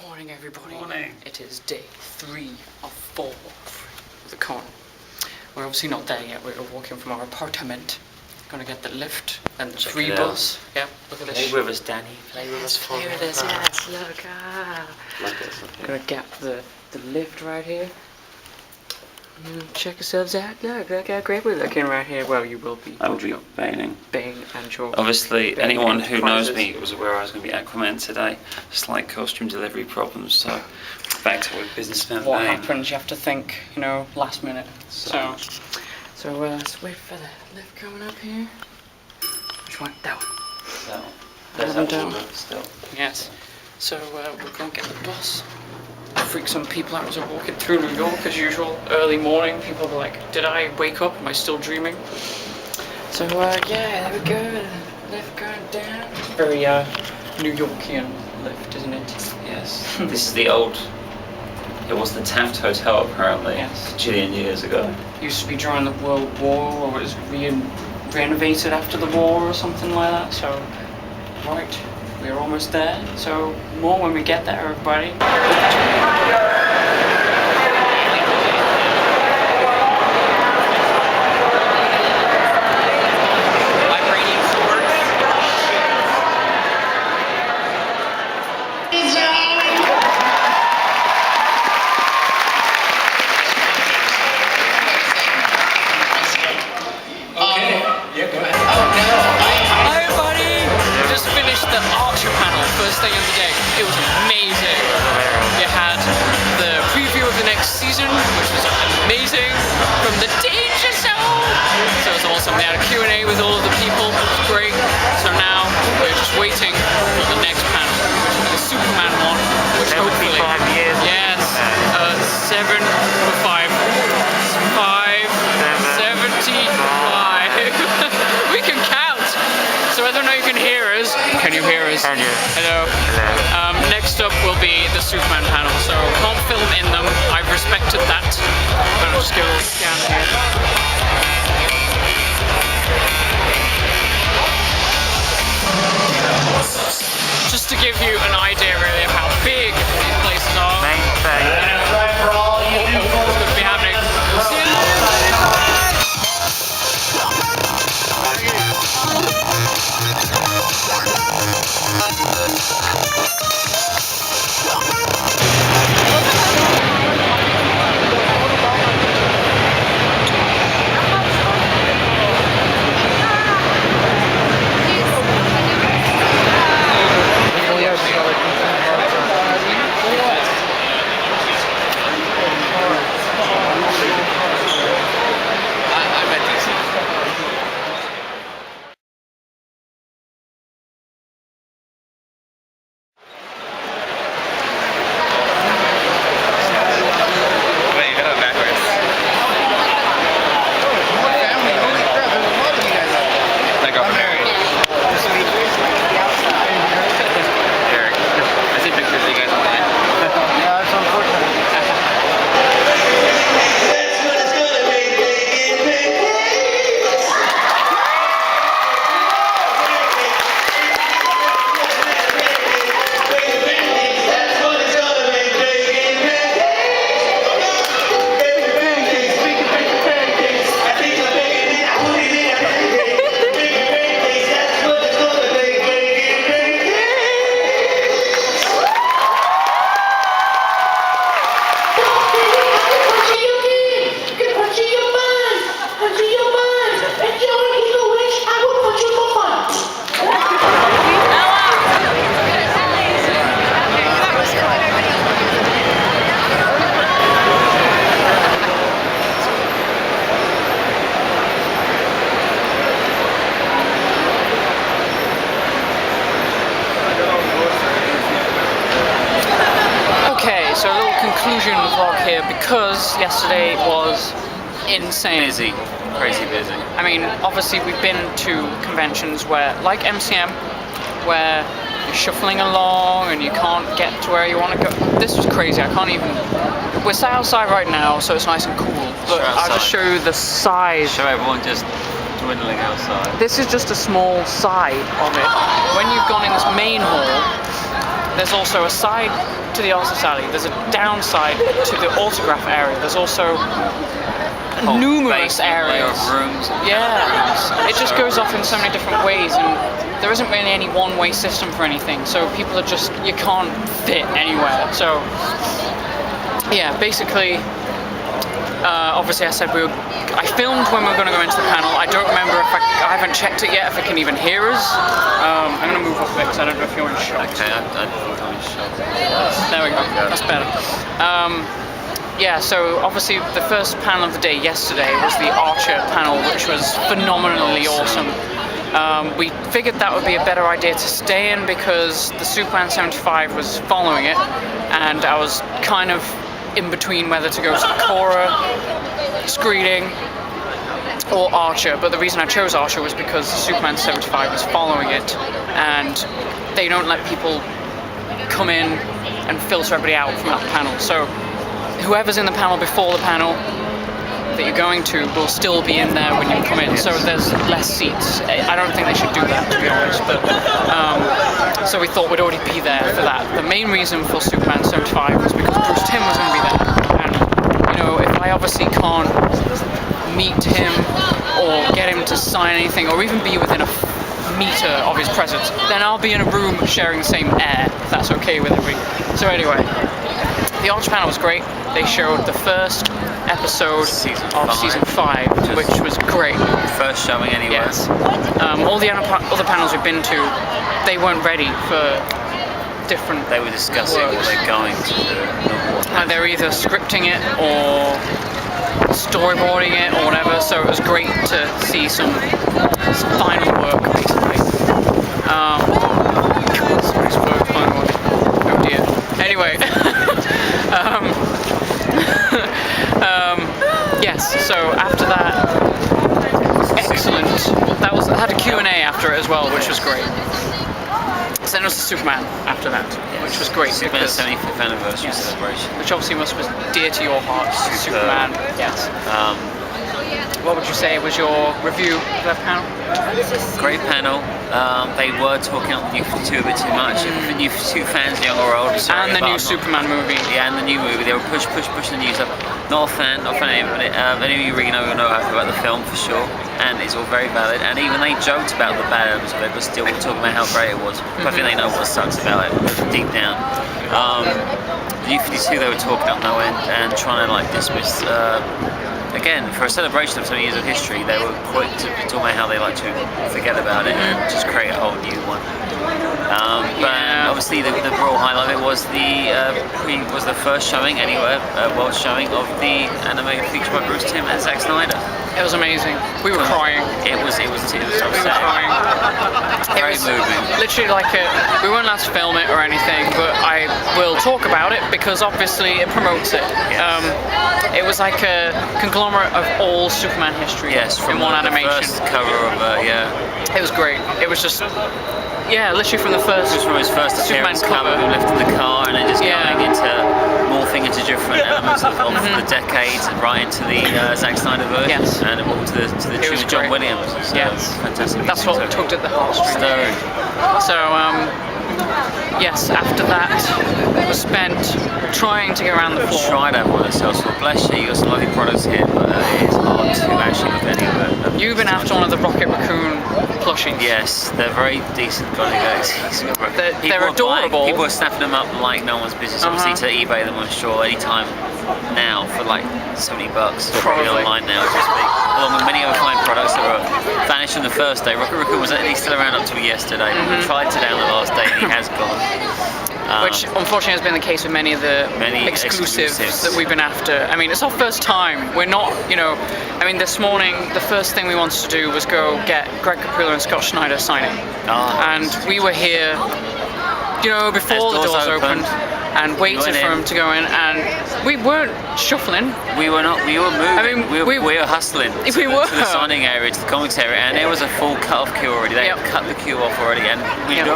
Morning, everybody. Morning. It is day 3 of 4 of the con. We're obviously not there yet. We're walking from our apartment. Gonna get the lift and the free bus. Yep, look at this. Play with us, Danny. Play with us. Play with us, yes, look. Look at us. Gonna get the lift right here. Check yourselves out. Look how great we're looking right here. Well, you will be. I will be Baning. Bane and George. Obviously, Bane anyone who knows Enterprises. me was aware I was going to be Aquaman today. Slight costume delivery problems, so back to work, businessman What Bane. happens? You have to think, last minute. So let's wait for the lift coming up here. Which one? That one. So, there's that down. one still. Yes. So we're going to get the bus. Freak some people out as we're walking through New York as usual. Early morning, people will be like, did I wake up? Am I still dreaming? So yeah, there we go. Lift going down. It's very New Yorkian lift, isn't it? Yes. This is the old. It was the Taft Hotel apparently. Yes. A jillion years ago. Used to be during the World War, or it was renovated after the war or something like that. So, right, we're almost there. So more when we get there, everybody. First thing of the day. It was amazing. You had the preview of the next season, which was amazing, from the Danger Zone. So it was awesome. They had a Q&A with all of the people. It was great. So now we're just waiting for the next panel, which is the Superman one, which hopefully 75 years. Yes, 7 or 5. 75. We can count. So I don't know if you can hear us. Can you hear us? Can you? Hello. Hello. Next up will be the Superman panel. So can't film in them. I've respected that. But I'll just go down here. Just to give you an idea really of how big these places are. What's going to be happening. See you later. So a little conclusion vlog here, because yesterday was insane. Busy. Crazy busy. I mean, obviously we've been to conventions where, like MCM, where you're shuffling along and you can't get to where you want to go. This was crazy. I can't even. We're sat outside right now, so it's nice and cool. Look, I'll just show you the size. Show everyone just dwindling outside. This is just a small side of it. When you've gone in this main hall, there's also a side to the artist alley. There's a downside to the autograph area. There's also numerous areas. Rooms. Yeah, it just goes off in so many different ways, and there isn't really any one-way system for anything. So people are just, you can't fit anywhere. So yeah, basically, obviously I said I filmed when we were going to go into the panel. I don't remember if I haven't checked it yet if it can even hear us. I'm going to move up a bit because I don't know if you're in shot. Okay, I think I'm in shot. There we go, that's better. Yeah, so obviously the first panel of the day yesterday was the Archer panel, which was phenomenally awesome. We figured that would be a better idea to stay in because the Superman 75 was following it, and I was kind of in between whether to go to the Cora screening or Archer, but the reason I chose Archer was because Superman 75 was following it, and they don't let people come in and filter everybody out from that panel. So whoever's in the panel before the panel that you're going to will still be in there when you come in, so there's less seats. I don't think they should do that, to be honest, but so we thought we'd already be there for that. The main reason for Superman 75 was because Bruce Timm was going to be there, and you know, if I obviously can't meet him or get him to sign anything or even be within a meter of his presence, then I'll be in a room sharing the same air, if that's okay with everybody. So anyway, the Arch panel was great. They showed the first episode of season 5, which was great. First showing anyway. Yes. All the other panels we've been to, they weren't ready for different. They were discussing what they're going to do. They were either scripting it or storyboarding it or whatever. So it was great to see some final work, basically. Oh dear. Anyway. Yes, so after that, excellent. That had a Q&A after it as well, which was great. So then it was the Superman after that, which was great. Superman 75th anniversary celebration. Which obviously was dear to your heart, Superman. Yes. What would you say was your review of that panel? Great panel. They were talking up the New 52 a bit too much. If the New 52 fans, young or old, sorry, and the new Superman movie. Yeah, and the new movie. They were pushing the news up. Not a fan of any of it. Any of you really know how I feel about the film for sure, and it's all very valid. And even they joked about the bad elements of it, but still were talking about how great it was. But I think they know what sucks about it deep down. The New 52 they were talking up no end and trying to like dismiss. Again, for a celebration of 20 years of history, they were quick to talk about how they like to forget about it and just create a whole new one. But obviously, the real highlight of it was the first showing anywhere, world showing of the animated feature by Bruce Timm and Zack Snyder. It was amazing. We were crying. It was We were crying. It was moving. Literally like we weren't allowed to film it or anything, but I will talk about it because obviously it promotes it. Yes. It was like a conglomerate of all Superman history in one animation. First cover of It was great. It was just literally from the first. Just from his first Superman appearance, cover, him lifting the car and then just morphing into different elements of the decades, right into the Zack Snyder version, and all to the tune of John Williams. So fantastic. That's what tugged at the heartstrings. So yes, after that was spent trying to get around the floor. Tried out one of the sales floor. Bless you, you got some lovely products here, but it is hard to actually look at any of it. You've been after one of the Rocket Raccoon plushies. Yes, they're very decent. They're adorable. People are snapping them up like no one's business. Obviously, to eBay them, I'm sure, anytime now for like $70. Probably online now, as we speak. Along with many other fine products that were vanished on the first day. Rocket Raccoon was at least still around up to yesterday. We tried to down the last day, and he has gone. Which unfortunately has been the case with many of the exclusives that we've been after. I mean, it's our first time. We're not, this morning, the first thing we wanted to do was go get Greg Capullo and Scott Schneider signing. And we were here, before the doors opened and waited for him to go in, and we weren't shuffling. We were not. We were moving. I mean, we were hustling. We were to the signing area, to the comics area, and there was a full cut-off queue already. They had cut the queue off already, and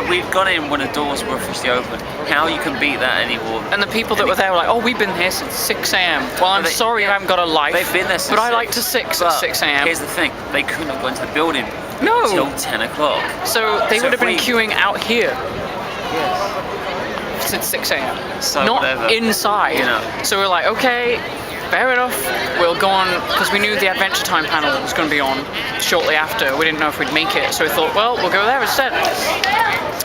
we'd gone in when the doors were officially open. How you can beat that anymore? And the people that were there were like, "Oh, we've been here since 6 a.m. Well, I'm sorry, I haven't got a life. They've been there since but I like to 6 at 6 a.m. Here's the thing: they couldn't have gone to the building until 10 o'clock. So they would have been queuing out here. said 6 a.m. So Not whatever. inside. You know. So we're like, okay, fair enough. We'll go on, because we knew the Adventure Time panel was going to be on shortly after. We didn't know if we'd make it, so we thought, well, we'll go there instead.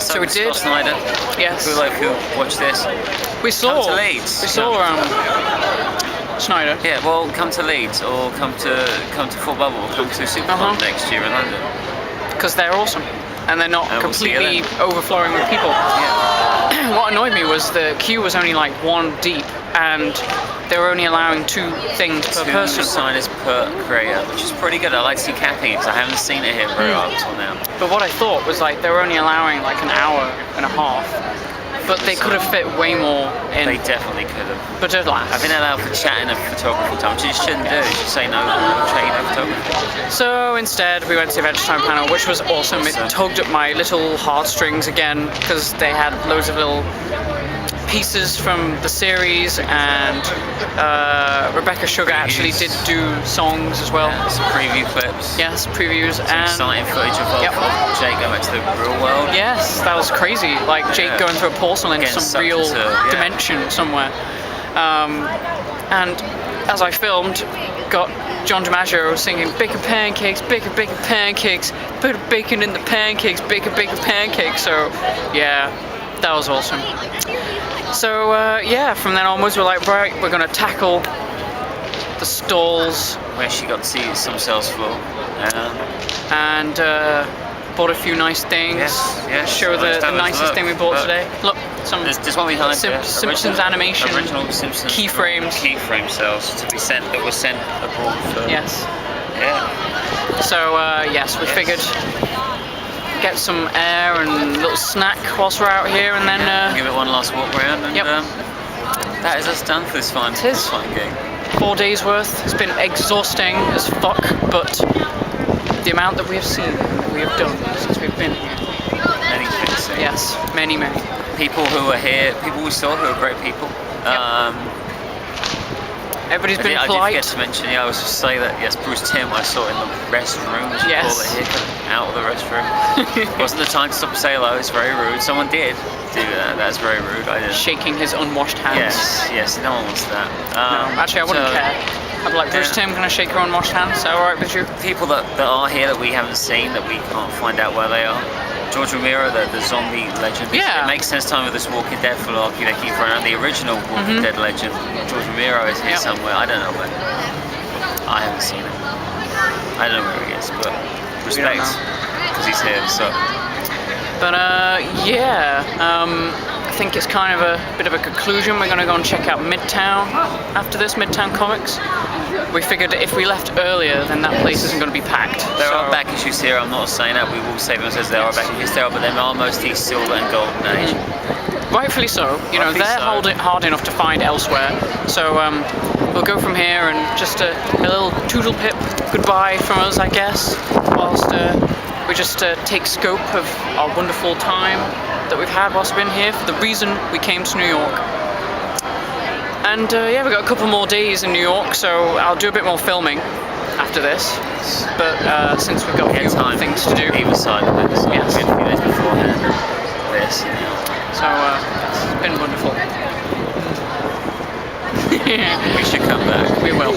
So we did. Scott Snyder. Yes. Who like who watch this? We saw. Come to Leeds. We saw Snyder. Yeah, well, come to Leeds or come to Fort Bubble or come to Supercon next year in London. Because they're awesome, and they're not And we'll see you completely overflowing with people. Yeah. What annoyed me was the queue was only like 1 deep, and they were only allowing 2 things per 2 person. signers per creator, which is pretty good. I like to see capping it because I haven't seen it here very up until now. But what I thought was like they were only allowing like an hour and a half, but they could have fit way more in. They definitely could have. But alas. I've been allowed for chatting and photography time, which you shouldn't do. You should say no chatting and photography. So instead, we went to the Adventure Time panel, which was awesome. It tugged at my little heartstrings again because they had loads of little pieces from the series, and Rebecca Sugar actually did do songs as well. Yeah, some preview clips. Yes, previews. Some And exciting footage of Jake going back to the real world. yes, that was crazy. Like Jake going through a portal into Getting some sucked real into, dimension somewhere. And as I filmed, got John DiMaggio singing "Bacon pancakes, bacon, bacon pancakes, put bacon in the pancakes, bacon, bacon pancakes." So yeah, that was awesome. So yeah, from then onwards we're like, right, we're gonna tackle the stalls. Where she got to see some sales floor. And bought a few nice things. Yes. Show the nicest thing we bought today. Look, some There's one behind there. Simpsons animation. Original Simpsons keyframes. Keyframe sales to be sent that were sent abroad for. Yes. Yeah. So yes, we figured get some air and a little snack whilst we're out here, and then give it one last walk around, and that is us done for this fine gig. 4 days worth. It's been exhausting as fuck, but the amount that we have seen, that we have done since we've been here. Many things. Yes, many. People who are here, people we saw who are great people. Everybody's been I polite. did forget to mention, I was just say that, yes, Bruce Timm I saw in the restroom, as you call it here, out of the restroom. Wasn't the time to stop and say hello, it's very rude. Someone did do that, that's very rude, I didn't. Shaking his unwashed hands. Yes, no one wants that. No, actually I wouldn't care. I'd be like, Bruce Timm, can I shake your unwashed hands? Is that alright with you? People that are here that we haven't seen, that we can't find out where they are. George Romero, the zombie legend. Yeah. It makes sense time with this Walking Dead philosophy. They keep running around. The original Walking Dead legend, George Romero, is here somewhere. I don't know where. I haven't seen it. I don't know where he is, but respect, because he's here. So. But yeah, I think it's kind of a bit of a conclusion. We're going to go and check out Midtown after this, Midtown Comics. We figured if we left earlier, then that place isn't going to be packed. There are back issues here, I'm not saying that. We will say them as there are back issues there, but there are mostly silver and golden age. Rightfully so. You know, they're hard enough to find elsewhere. So we'll go from here, and just a little toodle pip goodbye from us, I guess, whilst we just take scope of our wonderful time that we've had whilst we've been here, for the reason we came to New York. And yeah, we've got a couple more days in New York, so I'll do a bit more filming after this. But since we've got a few other things to do. Either side of it, so yes. a few days beforehand. This. So it's been wonderful. We should come back. We will.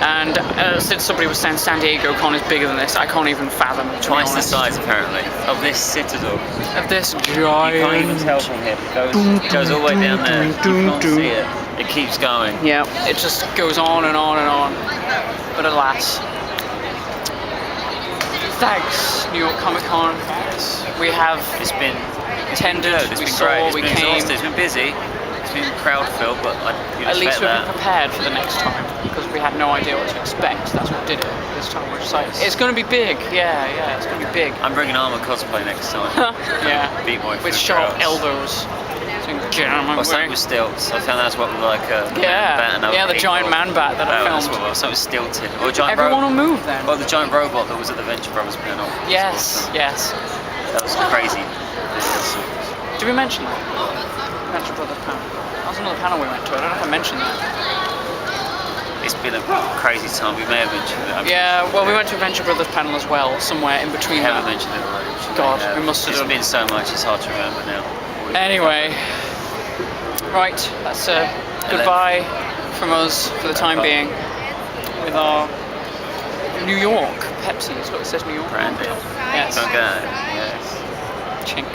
And since somebody was saying San Diego Con is bigger than this, I can't even fathom. Twice the size, apparently, of this citadel. Of this giant. You can't even tell from here. It goes all the way down there. You can't see it. It keeps going. Yeah, it just goes on and on and on. But alas. Thanks, New York Comic Con. We have attended, we saw, we came. It's been busy. It's been crowd filled, but at least we've been prepared for the next time, because we had no idea what to expect. That's what did it this time. We're just like, it's going to be big. Yeah, it's going to be big. I'm bringing armor cosplay next time. Yeah. Beat boy with sharp elbows. Get on my way. Something with stilts. I found that's what was like a man bat. The giant man bat that I filmed. That's what it was. Something stilted. Or a giant Everyone will move then. Well, the giant robot that was at the Venture Brothers panel. Yes. That was crazy. Did we mention that? Venture Brothers panel. That was another panel we went to. I don't know if I mentioned that. It's been a crazy time. We may have mentioned it. Yeah, well, we went to a Venture Brothers panel as well, somewhere in between. We haven't mentioned it already. God, we must have done. It's been so much, it's hard to remember now. Anyway, Right, that's a goodbye from us for the time being with our New York Pepsis. Look, it says New York. Branded. Yes. Okay. Yes. Chink.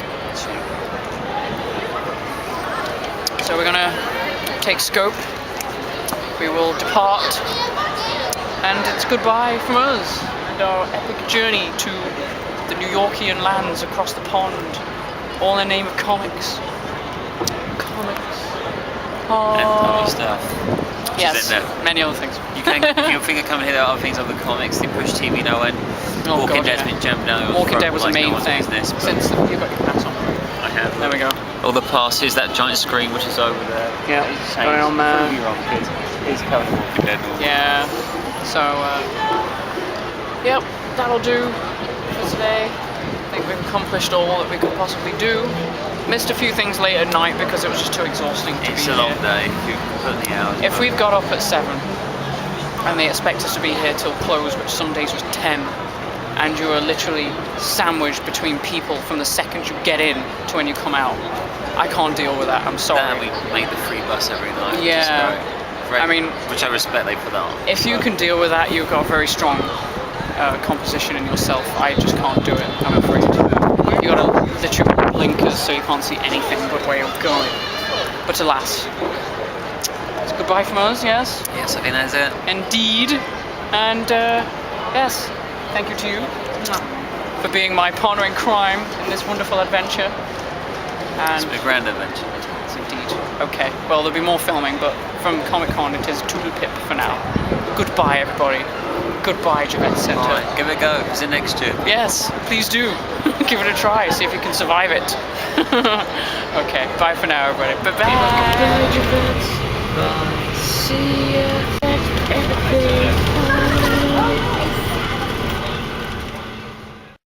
So we're gonna take scope. We will depart, and it's goodbye from us and our epic journey to the New Yorkian lands across the pond, all in the name of comics. Comics. And other stuff. Which Yes, is in there. many other things. You can, your finger coming here, there are other things of the comics, the Push TV no end. Oh, Walking God, Dead's yeah. been jammed down. Walking Dead was a like main no one's thing. business, but Since you got your pants on. I have. There we go. All the passes, that giant screen which is over there. Yeah, It's going on there. Prove you wrong, kids. It's covered in Walking Dead. Yeah. So, yep, that'll do for today. I think we've accomplished all that we could possibly do. Missed a few things late at night because it was just too exhausting to It's be a long here. day. You put in the hours. If we'd got up at 7 and they expect us to be here till close, which some days was 10, and you are literally sandwiched between people from the second you get in to when you come out, I can't deal with that. I'm sorry. That we made the free bus every night. Which Yeah. is great. I mean, which I respect they put that on. if you can deal with that, you've got a very strong composition in yourself. I just can't do it, I'm afraid. You gotta literally put blinkers so you can't see anything but where you're going. But alas, it's goodbye from us, yes? Yes, I think that's it. Indeed. And yes, thank you to you for being my partner in crime in this wonderful adventure. It's And been a grand adventure. yes, indeed. Okay, well, there'll be more filming, but from Comic-Con it is Toodle Pip for now. Goodbye, everybody. Goodbye, Javette Center. Alright, give it a go. Is it next year? Yes, please do. Give it a try. See if you can survive it. Okay, bye for now, everybody. Bye-bye. Bye, Javette. Bye. See you.